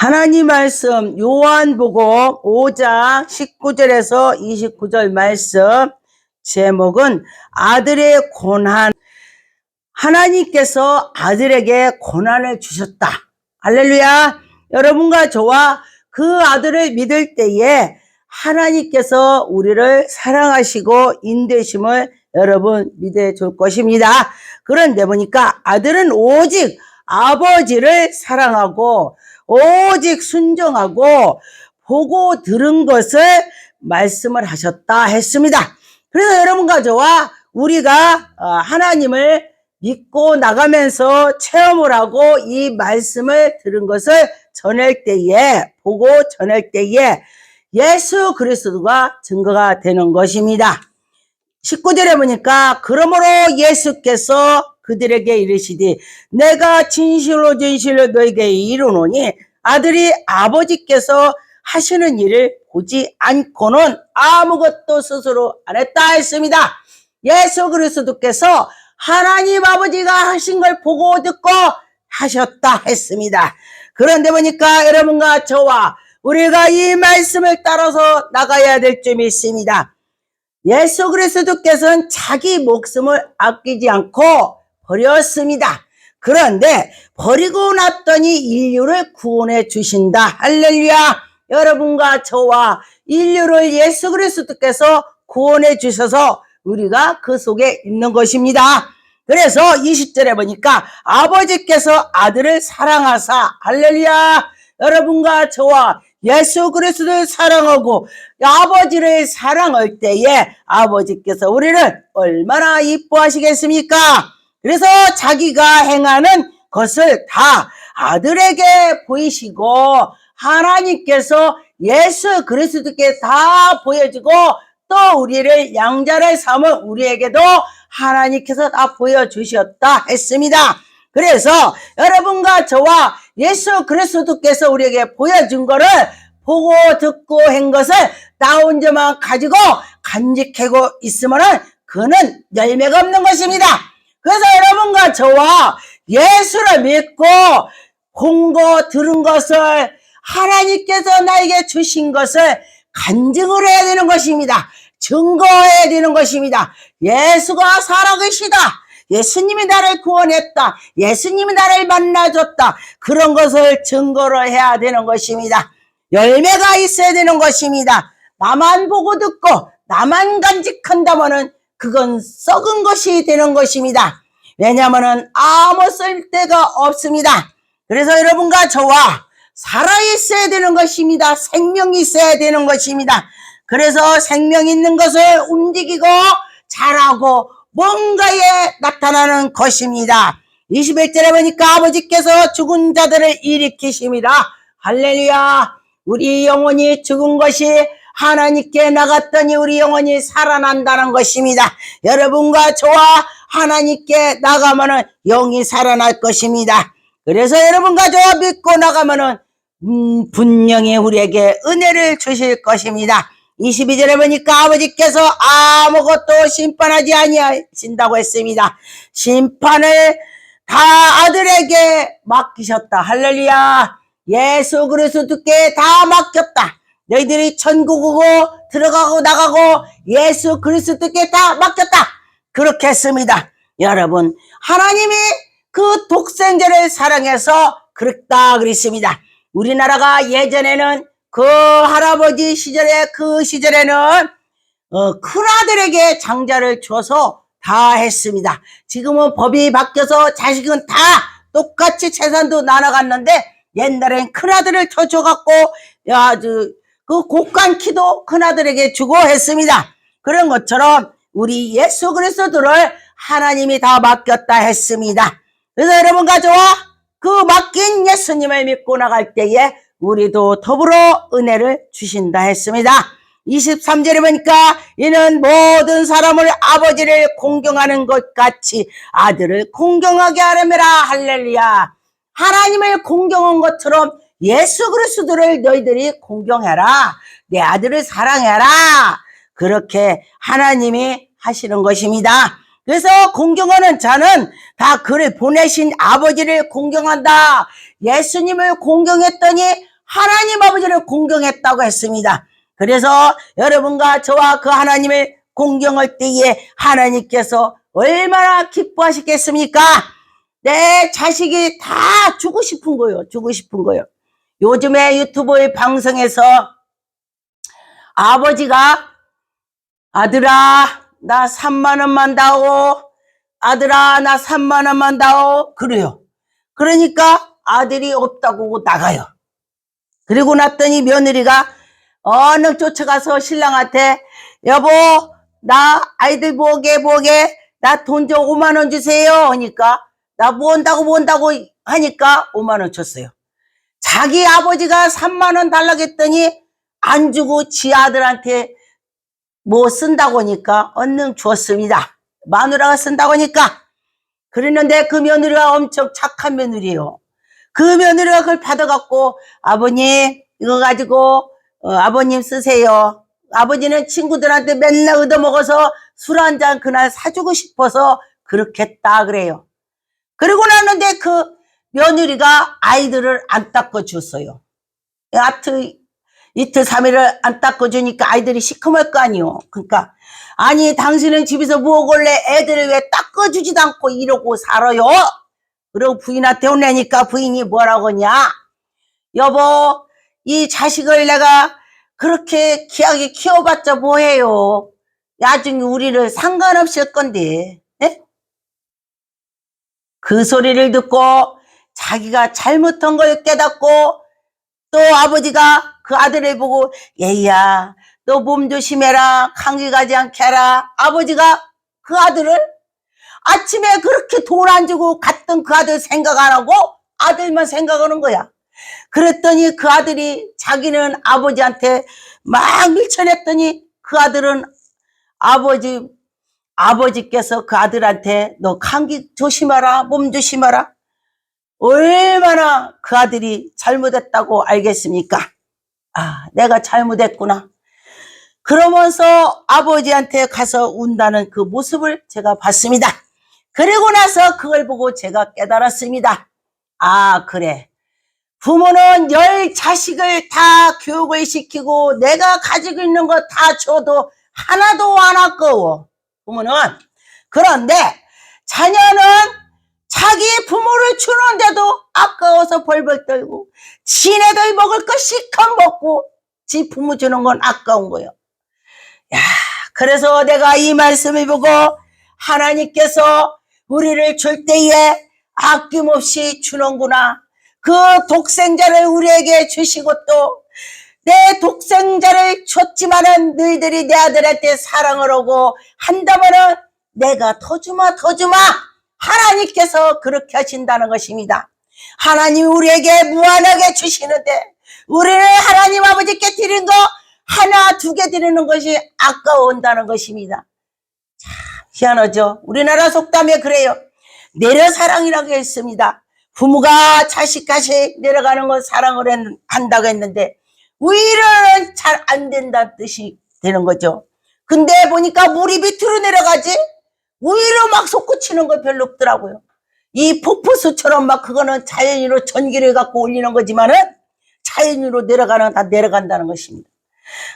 하나님 말씀 요한복음 5장 19절에서 29절 말씀 제목은 아들의 고난. 하나님께서 아들에게 고난을 주셨다. 할렐루야. 여러분과 저와 그 아들을 믿을 때에 하나님께서 우리를 사랑하시고 인도심을 여러분 믿어줄 것입니다. 그런데 보니까 아들은 오직 아버지를 사랑하고 오직 순종하고 보고 들은 것을 말씀을 하셨다 했습니다. 그래서 여러분과 저와 우리가 하나님을 믿고 나가면서 체험을 하고 이 말씀을 들은 것을 전할 때에, 보고 전할 때에 예수 그리스도가 증거가 되는 것입니다. 19절에 보니까 그러므로 예수께서 그들에게 이르시되 내가 진실로 진실로 너에게 이르노니 아들이 아버지께서 하시는 일을 보지 않고는 아무것도 스스로 안 했다 했습니다. 예수 그리스도께서 하나님 아버지가 하신 걸 보고 듣고 하셨다 했습니다. 그런데 보니까 여러분과 저와 우리가 이 말씀을 따라서 나가야 될 점이 있습니다. 예수 그리스도께서는 자기 목숨을 아끼지 않고 버렸습니다. 그런데 버리고 났더니 인류를 구원해 주신다. 할렐루야. 여러분과 저와 인류를 예수 그리스도께서 구원해 주셔서 우리가 그 속에 있는 것입니다. 그래서 20절에 보니까 아버지께서 아들을 사랑하사, 할렐루야. 여러분과 저와 예수 그리스도를 사랑하고 아버지를 사랑할 때에 아버지께서 우리를 얼마나 이뻐하시겠습니까? 그래서 자기가 행하는 것을 다 아들에게 보이시고 하나님께서 예수 그리스도께 다 보여주고 또 우리를 양자를 삼은 우리에게도 하나님께서 다 보여주셨다 했습니다. 그래서 여러분과 저와 예수 그리스도께서 우리에게 보여준 거를 보고 듣고 한 것을 나 혼자만 가지고 간직하고 있으면 그는 열매가 없는 것입니다. 그래서 여러분과 저와 예수를 믿고 본거 들은 것을 하나님께서 나에게 주신 것을 간증을 해야 되는 것입니다. 증거해야 되는 것입니다. 예수가 살아계시다. 예수님이 나를 구원했다. 예수님이 나를 만나줬다. 그런 것을 증거를 해야 되는 것입니다. 열매가 있어야 되는 것입니다. 나만 보고 듣고 나만 간직한다면은 그건 썩은 것이 되는 것입니다. 왜냐하면 아무 쓸데가 없습니다. 그래서 여러분과 저와 살아있어야 되는 것입니다. 생명이 있어야 되는 것입니다. 그래서 생명 있는 것을 움직이고 자라고 뭔가에 나타나는 것입니다. 21절에 보니까 아버지께서 죽은 자들을 일으키십니다. 할렐루야. 우리 영혼이 죽은 것이 하나님께 나갔더니 우리 영혼이 살아난다는 것입니다. 여러분과 저와 하나님께 나가면은 영이 살아날 것입니다. 그래서 여러분과 저와 믿고 나가면은 분명히 우리에게 은혜를 주실 것입니다. 22절에 보니까 아버지께서 아무것도 심판하지 아니하신다고 했습니다. 심판을 다 아들에게 맡기셨다. 할렐루야. 예수 그리스도께 다 맡겼다. 너희들이 천국 오고 들어가고 나가고 예수 그리스도께 다 맡겼다. 그렇게 했습니다. 여러분, 하나님이 그 독생자를 사랑해서 그랬다 그랬습니다. 우리나라가 예전에는 그 할아버지 시절에 그 시절에는 큰아들에게 장자를 줘서 다 했습니다. 지금은 법이 바뀌어서 자식은 다 똑같이 재산도 나눠갔는데 옛날엔 큰아들을 더 줘갖고 아주 그 곡간키도 큰아들에게 주고 했습니다. 그런 것처럼 우리 예수 그리스도를 하나님이 다 맡겼다 했습니다. 그래서 여러분과 저와 그 맡긴 예수님을 믿고 나갈 때에 우리도 더불어 은혜를 주신다 했습니다. 23절에 보니까 이는 모든 사람을 아버지를 공경하는 것 같이 아들을 공경하게 하려매라. 할렐루야. 하나님을 공경한 것처럼 예수 그리스도를 너희들이 공경해라. 내 아들을 사랑해라. 그렇게 하나님이 하시는 것입니다. 그래서 공경하는 자는 다 그를 보내신 아버지를 공경한다. 예수님을 공경했더니 하나님 아버지를 공경했다고 했습니다. 그래서 여러분과 저와 그 하나님을 공경할 때에 하나님께서 얼마나 기뻐하시겠습니까? 내 자식이 다 주고 싶은 거예요. 주고 싶은 거예요. 요즘에 유튜브의 방송에서 아버지가 아들아 나 3만 원만 다오, 아들아 나 3만 원만 다오 그래요. 그러니까 아들이 없다고 나가요. 그리고 났더니 며느리가 얼른 쫓아가서 신랑한테 여보 나 아이들 보게 나 돈 좀 5만 원 주세요 하니까 나 뭔다고 하니까 5만 원 줬어요. 자기 아버지가 3만 원 달라고 했더니 안 주고 지 아들한테 뭐 쓴다고 하니까 얼른 줬습니다. 마누라가 쓴다고 하니까. 그랬는데 그 며느리가 엄청 착한 며느리예요. 그 며느리가 그걸 받아갖고 아버님 이거 가지고 아버님 쓰세요. 아버지는 친구들한테 맨날 얻어먹어서 술 한 잔 그날 사주고 싶어서 그렇게 했다 그래요. 그리고 났는데 그 며느리가 아이들을 안 닦아줬어요. 이틀 3일을 안 닦아주니까 아이들이 시커멀 거 아니요. 그러니까 아니 당신은 집에서 뭐길래 애들을 왜 닦아주지도 않고 이러고 살아요? 그리고 부인한테 혼내니까 부인이 뭐라고 하냐? 여보 이 자식을 내가 그렇게 귀하게 키워봤자 뭐해요? 나중에 우리를 상관없이 할 건데. 네? 그 소리를 듣고 자기가 잘못한 걸 깨닫고 또 아버지가 그 아들을 보고 얘야 너 몸 조심해라 감기 가지 않게 해라. 아버지가 그 아들을 아침에 그렇게 돈 안 주고 갔던 그 아들 생각 안 하고 아들만 생각하는 거야. 그랬더니 그 아들이 자기는 아버지한테 막 밀쳐냈더니 그 아들은 아버지께서 그 아들한테 너 감기 조심하라 몸 조심하라. 얼마나 그 아들이 잘못했다고 알겠습니까? 아, 내가 잘못했구나. 그러면서 아버지한테 가서 운다는 그 모습을 제가 봤습니다. 그리고 나서 그걸 보고 제가 깨달았습니다. 아, 그래. 부모는 10자식을 다 교육을 시키고 내가 가지고 있는 거 다 줘도 하나도 안 아까워. 부모는. 그런데 자녀는 자기 부모를 주는데도 아까워서 벌벌 떨고 지네들 먹을 거 실컷 먹고 지 부모 주는 건 아까운 거예요. 야, 그래서 내가 이 말씀을 보고 하나님께서 우리를 줄 때에 아낌없이 주는구나. 그 독생자를 우리에게 주시고 또 내 독생자를 줬지만은 너희들이 내 아들한테 사랑을 하고 한다면은 내가 더 주마 하나님께서 그렇게 하신다는 것입니다. 하나님 우리에게 무한하게 주시는데 우리는 하나님 아버지께 드린 거 하나 두 개 드리는 것이 아까운다는 것입니다. 참 희한하죠. 우리나라 속담에 그래요. 내려사랑이라고 했습니다. 부모가 자식까지 내려가는 건 사랑을 한다고 했는데 오히려는 잘 안 된다는 뜻이 되는 거죠. 근데 보니까 물이 밑으로 내려가지 오히려 막 솟구치는 거 별로 없더라고요. 이 폭포수처럼 막 그거는 자연으로 전기를 갖고 올리는 거지만은 자연으로 내려가는 다 내려간다는 것입니다.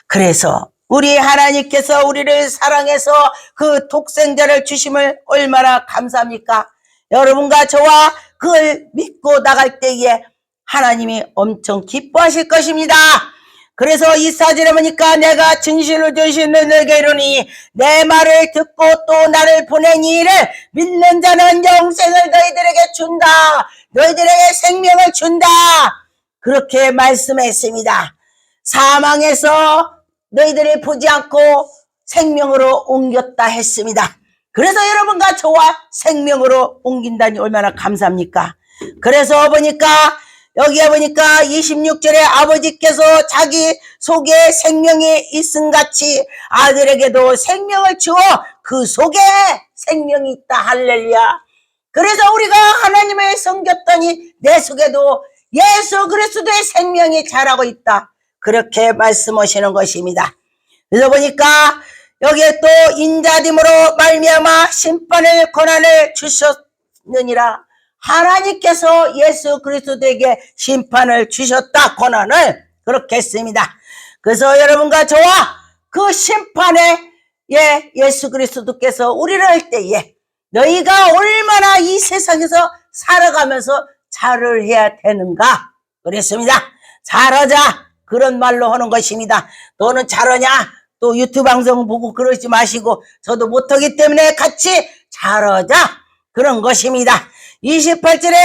그래서 우리 하나님께서 우리를 사랑해서 그 독생자를 주심을 얼마나 감사합니까? 여러분과 저와 그걸 믿고 나갈 때에 하나님이 엄청 기뻐하실 것입니다. 그래서 이 사진에 보니까 내가 진실로 너에게 이르니 내 말을 듣고 또 나를 보낸 이를 믿는 자는 영생을 너희들에게 준다. 너희들에게 생명을 준다. 그렇게 말씀했습니다. 사망에서 너희들이 보지 않고 생명으로 옮겼다 했습니다. 그래서 여러분과 저와 생명으로 옮긴다니 얼마나 감사합니까? 그래서 보니까 여기에 보니까 26절에 아버지께서 자기 속에 생명이 있음같이 아들에게도 생명을 주어 그 속에 생명이 있다. 할렐루야. 그래서 우리가 하나님을 섬겼더니 내 속에도 예수 그리스도의 생명이 자라고 있다. 그렇게 말씀하시는 것입니다. 그래서 보니까 여기에 또 인자됨으로 말미암아 심판의 권한을 주셨느니라. 하나님께서 예수 그리스도에게 심판을 주셨다. 고난을 그렇게 했습니다. 그래서 여러분과 저와 그 심판에 예수 그리스도께서 우리를 할 때에 너희가 얼마나 이 세상에서 살아가면서 잘을 해야 되는가 그랬습니다. 잘하자 그런 말로 하는 것입니다. 너는 잘하냐? 또 유튜브 방송 보고 그러지 마시고 저도 못하기 때문에 같이 잘하자 그런 것입니다. 28절에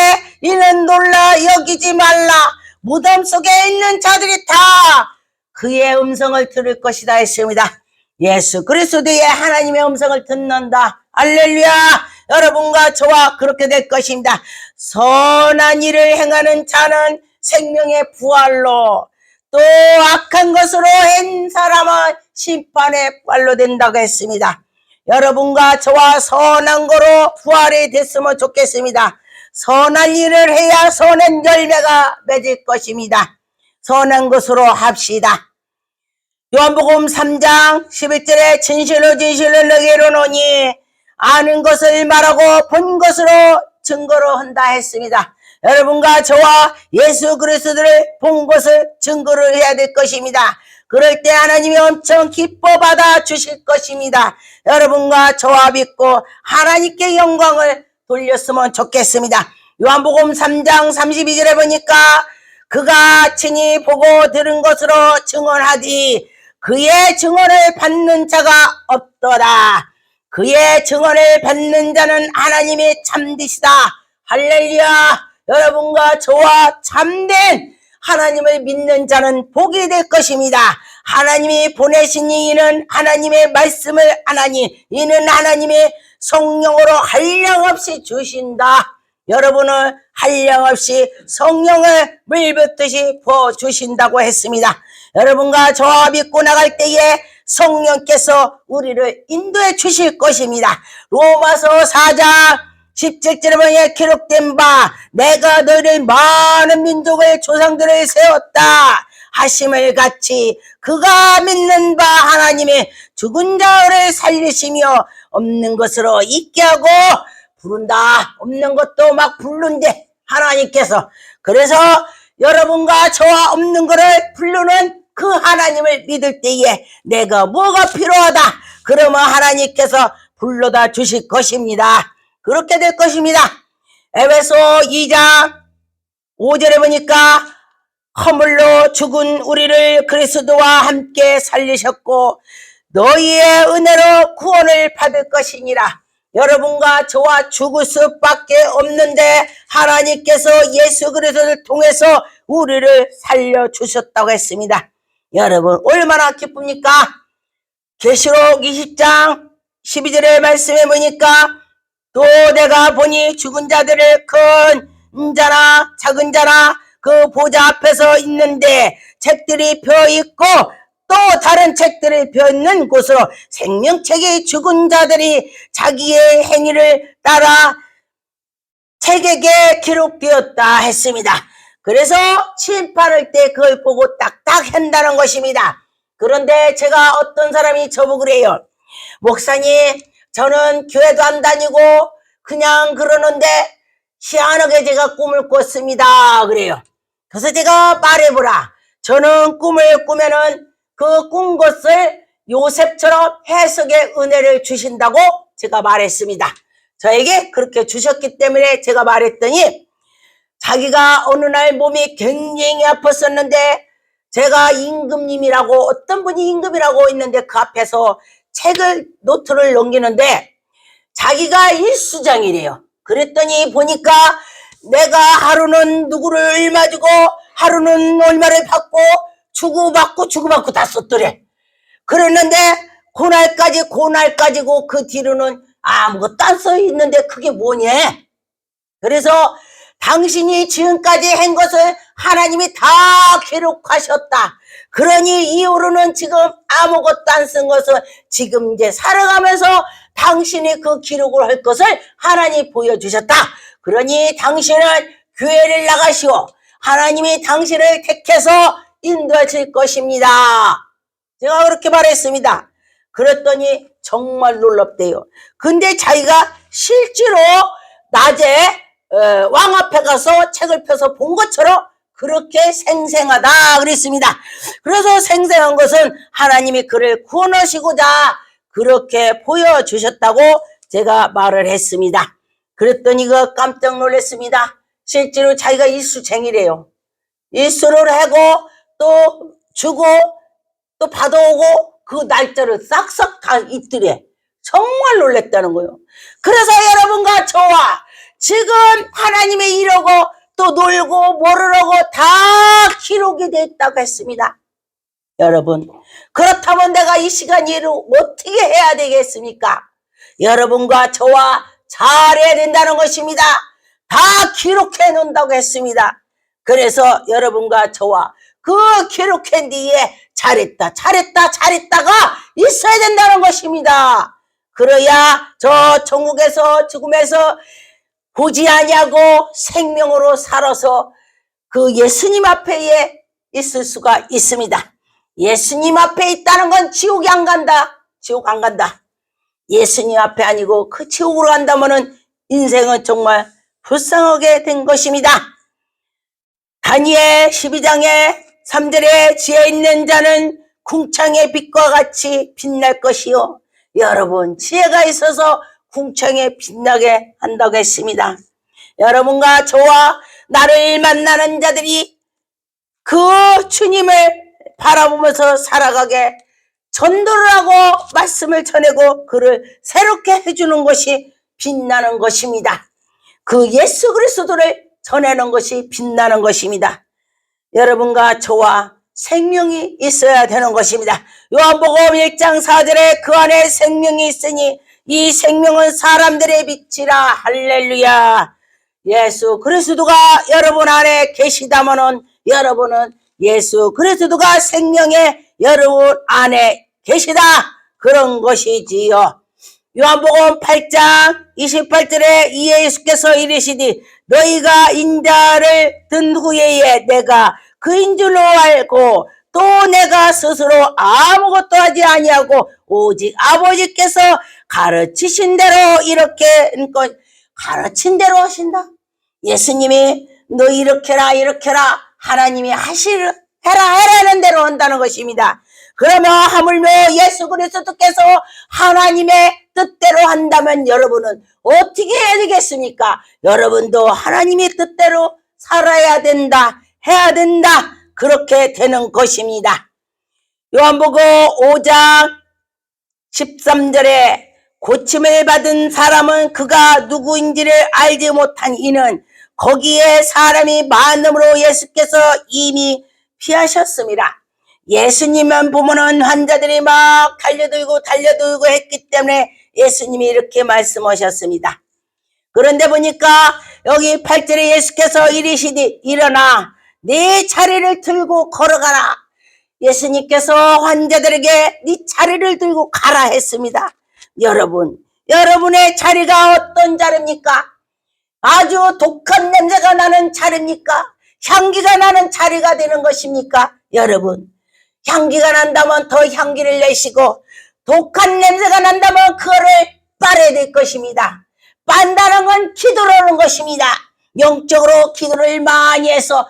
이는 놀라 여기지 말라 무덤 속에 있는 자들이 다 그의 음성을 들을 것이다 했습니다. 예수 그리스도의 하나님의 음성을 듣는다. 할렐루야. 여러분과 저와 그렇게 될 것입니다. 선한 일을 행하는 자는 생명의 부활로 또 악한 것으로 한 사람은 심판의 부활로 된다고 했습니다. 여러분과 저와 선한 거로 부활이 됐으면 좋겠습니다. 선한 일을 해야 선한 열매가 맺을 것입니다. 선한 것으로 합시다. 요한복음 3장 11절에 진실로 진실로 너희로 노니 아는 것을 말하고 본 것으로 증거로 한다 했습니다. 여러분과 저와 예수 그리스도를 본 것을 증거를 해야 될 것입니다. 그럴 때 하나님이 엄청 기뻐 받아 주실 것입니다. 여러분과 저와 믿고 하나님께 영광을 돌렸으면 좋겠습니다. 요한복음 3장 32절에 보니까 그가 친히 보고 들은 것으로 증언하디 그의 증언을 받는 자가 없더라. 그의 증언을 받는 자는 하나님이 참되시다. 할렐루야. 여러분과 저와 참된 하나님을 믿는 자는 복이 될 것입니다. 하나님이 보내신 이는 하나님의 말씀을 하나니 이는 하나님의 성령으로 한량없이 주신다. 여러분을 한량없이 성령을 물붓듯이 부어주신다고 했습니다. 여러분과 저와 믿고 나갈 때에 성령께서 우리를 인도해 주실 것입니다. 로마서 4장 17절에 보니 기록된 바 내가 너희를 많은 민족의 조상들을 세웠다 하심을 같이 그가 믿는 바 하나님의 죽은 자를 살리시며 없는 것으로 있게 하고 부른다. 없는 것도 막 부른대 하나님께서. 그래서 여러분과 저와 없는 것을 부르는 그 하나님을 믿을 때에 내가 뭐가 필요하다 그러면 하나님께서 불러다 주실 것입니다. 그렇게 될 것입니다. 에베소 2장 5절에 보니까 허물로 죽은 우리를 그리스도와 함께 살리셨고 너희의 은혜로 구원을 받을 것이니라. 여러분과 저와 죽을 수밖에 없는데 하나님께서 예수 그리스도를 통해서 우리를 살려주셨다고 했습니다. 여러분 얼마나 기쁩니까? 계시록 20장 12절의 말씀에 보니까 또 내가 보니 죽은 자들을 큰 자나 작은 자나 그 보좌 앞에서 있는데 책들이 펴있고 또 다른 책들이 펴있는 곳으로 생명책이 죽은 자들이 자기의 행위를 따라 책에게 기록되었다 했습니다. 그래서 심판할 때 그걸 보고 딱딱 한다는 것입니다. 그런데 제가 어떤 사람이 저보고 그래요. 목사님 저는 교회도 안 다니고 그냥 그러는데 희한하게 제가 꿈을 꿨습니다. 그래요. 그래서 제가 말해보라. 저는 꿈을 꾸면은 그 꾼 것을 요셉처럼 해석의 은혜를 주신다고 제가 말했습니다. 저에게 그렇게 주셨기 때문에 제가 말했더니 자기가 어느 날 몸이 굉장히 아팠었는데 제가 임금님이라고 어떤 분이 임금이라고 있는데 그 앞에서 책을 노트를 넘기는데 자기가 일수장이래요. 그랬더니 보니까 내가 하루는 누구를 얼마 주고 하루는 얼마를 받고 주고받고 다 썼더래. 그랬는데 고날까지고 그 뒤로는 아무것도 안 써 있는데 그게 뭐냐? 그래서 당신이 지금까지 한 것을 하나님이 다 기록하셨다. 그러니 이후로는 지금 아무것도 안 쓴 것을 지금 이제 살아가면서 당신이 그 기록을 할 것을 하나님이 보여주셨다. 그러니 당신은 교회를 나가시오. 하나님이 당신을 택해서 인도하실 것입니다. 제가 그렇게 말했습니다. 그랬더니 정말 놀랍대요. 근데 자기가 실제로 낮에 왕 앞에 가서 책을 펴서 본 것처럼 그렇게 생생하다 그랬습니다. 그래서 생생한 것은 하나님이 그를 구원하시고자 그렇게 보여주셨다고 제가 말을 했습니다. 그랬더니 그 깜짝 놀랐습니다. 실제로 자기가 일수쟁이래요. 일수를 하고 또 주고 또 받아오고 그 날짜를 싹싹 다 있더래. 정말 놀랬다는 거예요. 그래서 여러분과 저와 지금 하나님의 이러고 또 놀고 모르고 다 기록이 됐다고 했습니다. 여러분, 그렇다면 내가 이 시간 일을 어떻게 해야 되겠습니까? 여러분과 저와 잘해야 된다는 것입니다. 다 기록해 놓는다고 했습니다. 그래서 여러분과 저와 그 기록한 뒤에 잘했다가 있어야 된다는 것입니다. 그래야 저 천국에서 죽음에서 보지 아니하고 생명으로 살아서 그 예수님 앞에 있을 수가 있습니다. 예수님 앞에 있다는 건 지옥이 안 간다. 지옥 안 간다. 예수님 앞에 아니고 그 지옥으로 간다면은 인생은 정말 불쌍하게 된 것입니다. 다니엘 12장에 3절에 지혜 있는 자는 궁창의 빛과 같이 빛날 것이요. 여러분, 지혜가 있어서 궁창에 빛나게 한다고 했습니다. 여러분과 저와 나를 만나는 자들이 그 주님을 바라보면서 살아가게 전도를 하고 말씀을 전하고 그를 새롭게 해주는 것이 빛나는 것입니다. 그 예수 그리스도를 전하는 것이 빛나는 것입니다. 여러분과 저와 생명이 있어야 되는 것입니다. 요한복음 1장 4절에 그 안에 생명이 있으니 이 생명은 사람들의 빛이라. 할렐루야. 예수 그리스도가 여러분 안에 계시다면은 여러분은 예수 그리스도가 생명의 여러분 안에 계시다. 그런 것이지요. 요한복음 8장 28절에 이 예수께서 이르시되 너희가 인자를 든 후에 내가 그인 줄로 알고 또 내가 스스로 아무것도 하지 아니하고 오직 아버지께서 가르치신 대로 이렇게 가르친 대로 하신다. 예수님이 너 이렇게 해라 하나님이 해라는 대로 한다는 것입니다. 그러면 하물며 예수 그리스도께서 하나님의 뜻대로 한다면 여러분은 어떻게 해야 되겠습니까? 여러분도 하나님의 뜻대로 살아야 된다, 해야 된다, 그렇게 되는 것입니다. 요한복음 5장 13절에 고침을 받은 사람은 그가 누구인지를 알지 못한 이는 거기에 사람이 많음으로 예수께서 이미 피하셨습니다. 예수님만 보면은 환자들이 막 달려들고 했기 때문에 예수님이 이렇게 말씀하셨습니다. 그런데 보니까 여기 8절에 예수께서 이르시되 일어나 네 자리를 들고 걸어가라. 예수님께서 환자들에게 네 자리를 들고 가라 했습니다. 여러분의 자리가 어떤 자리입니까? 아주 독한 냄새가 나는 자리입니까? 향기가 나는 자리가 되는 것입니까? 여러분, 향기가 난다면 더 향기를 내시고 독한 냄새가 난다면 그거를 빨아야 될 것입니다. 빤다는 건 기도로 하는 것입니다. 영적으로 기도를 많이 해서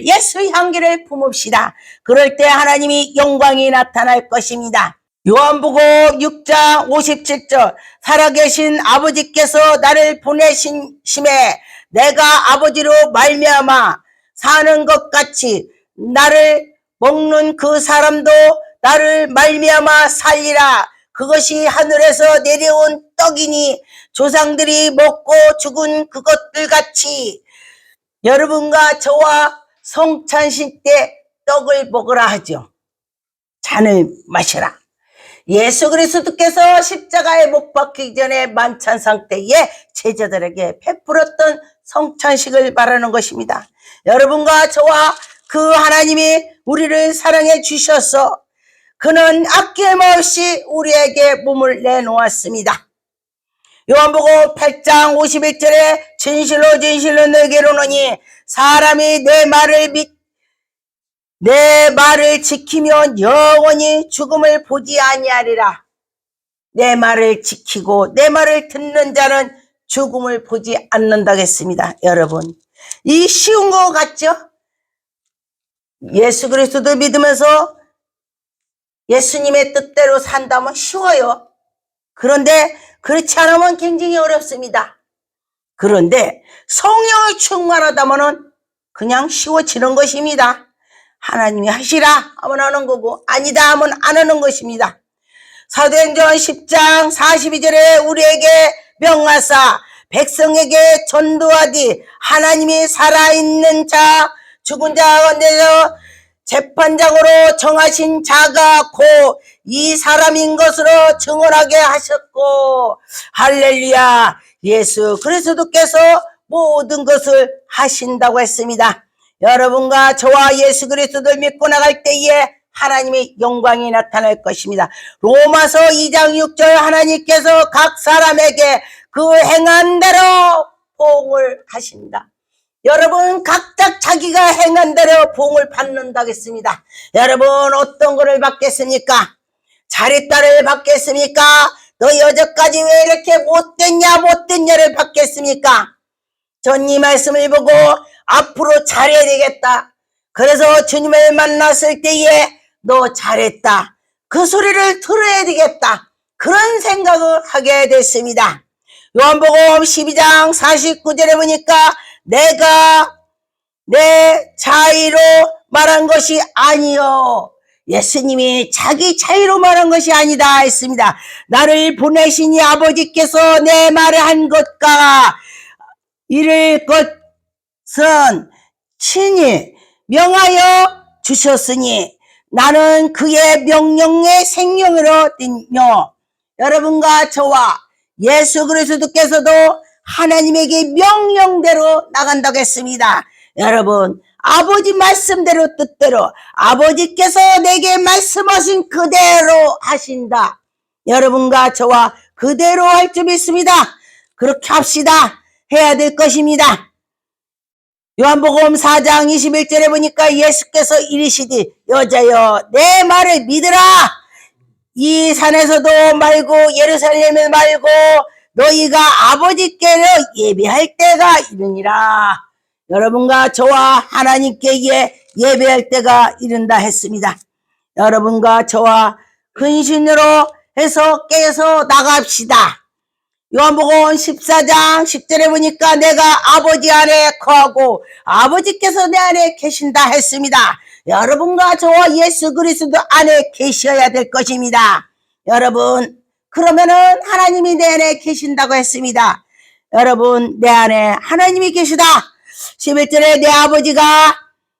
예수 향기를 품읍시다. 그럴 때 하나님이 영광이 나타날 것입니다. 요한복음 6장 57절 살아계신 아버지께서 나를 보내심에 내가 아버지로 말미암아 사는 것 같이 나를 먹는 그 사람도 나를 말미암아 살리라. 그것이 하늘에서 내려온 떡이니 조상들이 먹고 죽은 그것들 같이 여러분과 저와 성찬식 때 떡을 먹으라 하죠. 잔을 마시라. 예수 그리스도께서 십자가에 못 박히기 전에 만찬상 때에 제자들에게 베풀었던 성찬식을 말하는 것입니다. 여러분과 저와 그 하나님이 우리를 사랑해 주셔서 그는 아낌없이 우리에게 몸을 내놓았습니다. 요한복음 8장 51절에 진실로 너에게 이르노니 사람이 내 말을 지키면 영원히 죽음을 보지 아니하리라. 내 말을 지키고 내 말을 듣는 자는 죽음을 보지 않는다겠습니다. 여러분, 이 쉬운 거 같죠? 예수 그리스도를 믿으면서 예수님의 뜻대로 산다면 쉬워요. 그런데 그렇지 않으면 굉장히 어렵습니다. 그런데 성령을 충만하다면 그냥 쉬워지는 것입니다. 하나님이 하시라 하면 하는 거고 아니다 하면 안 하는 것입니다. 사도행전 10장 42절에 우리에게 명하사 백성에게 전도하디 하나님이 살아있는 자 죽은 자 가운데서 재판장으로 정하신 자가 곧 이 사람인 것으로 증언하게 하셨고 할렐루야. 예수 그리스도께서 모든 것을 하신다고 했습니다. 여러분과 저와 예수 그리스도를 믿고 나갈 때에 하나님의 영광이 나타날 것입니다. 로마서 2장 6절 하나님께서 각 사람에게 그 행한 대로 보응을 하신다. 여러분 각각 자기가 행한 대로 보응을 받는다고 했습니다. 여러분 어떤 거를 받겠습니까? 잘했다를 받겠습니까? 너 여태까지 왜 이렇게 못됐냐를 받겠습니까? 전 이 말씀을 보고 앞으로 잘해야 되겠다. 그래서 주님을 만났을 때에 너 잘했다. 그 소리를 들어야 되겠다. 그런 생각을 하게 됐습니다. 요한복음 12장 49절에 보니까 내가 내 자의로 말한 것이 아니요. 예수님이 자기 자의로 말한 것이 아니다 했습니다. 나를 보내신 이 아버지께서 내 말을 한 것과 이를 것은 친히 명하여 주셨으니 나는 그의 명령에 생명으로 띠며 여러분과 저와 예수 그리스도께서도 하나님에게 명령대로 나간다고 했습니다. 여러분 아버지 말씀대로 뜻대로 아버지께서 내게 말씀하신 그대로 하신다. 여러분과 저와 그대로 할 줄 믿습니다. 그렇게 합시다. 해야 될 것입니다. 요한복음 4장 21절에 보니까 예수께서 이르시되 여자여 내 말을 믿으라. 이 산에서도 말고 예루살렘에 말고 너희가 아버지께로 예배할 때가 이르니라. 여러분과 저와 하나님께 예배할 때가 이른다 했습니다. 여러분과 저와 근신으로 해서 깨서 나갑시다. 요한복음 14장 10절에 보니까 내가 아버지 안에 거하고 아버지께서 내 안에 계신다 했습니다. 여러분과 저와 예수 그리스도 안에 계셔야 될 것입니다. 여러분 그러면은 하나님이 내 안에 계신다고 했습니다. 여러분 내 안에 하나님이 계시다. 11절에 내 아버지가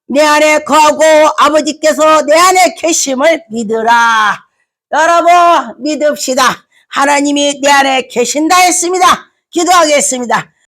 내 안에 거하고 아버지께서 내 안에 계심을 믿으라. 여러분 믿읍시다. 하나님이 내 안에 계신다 했습니다. 기도하겠습니다.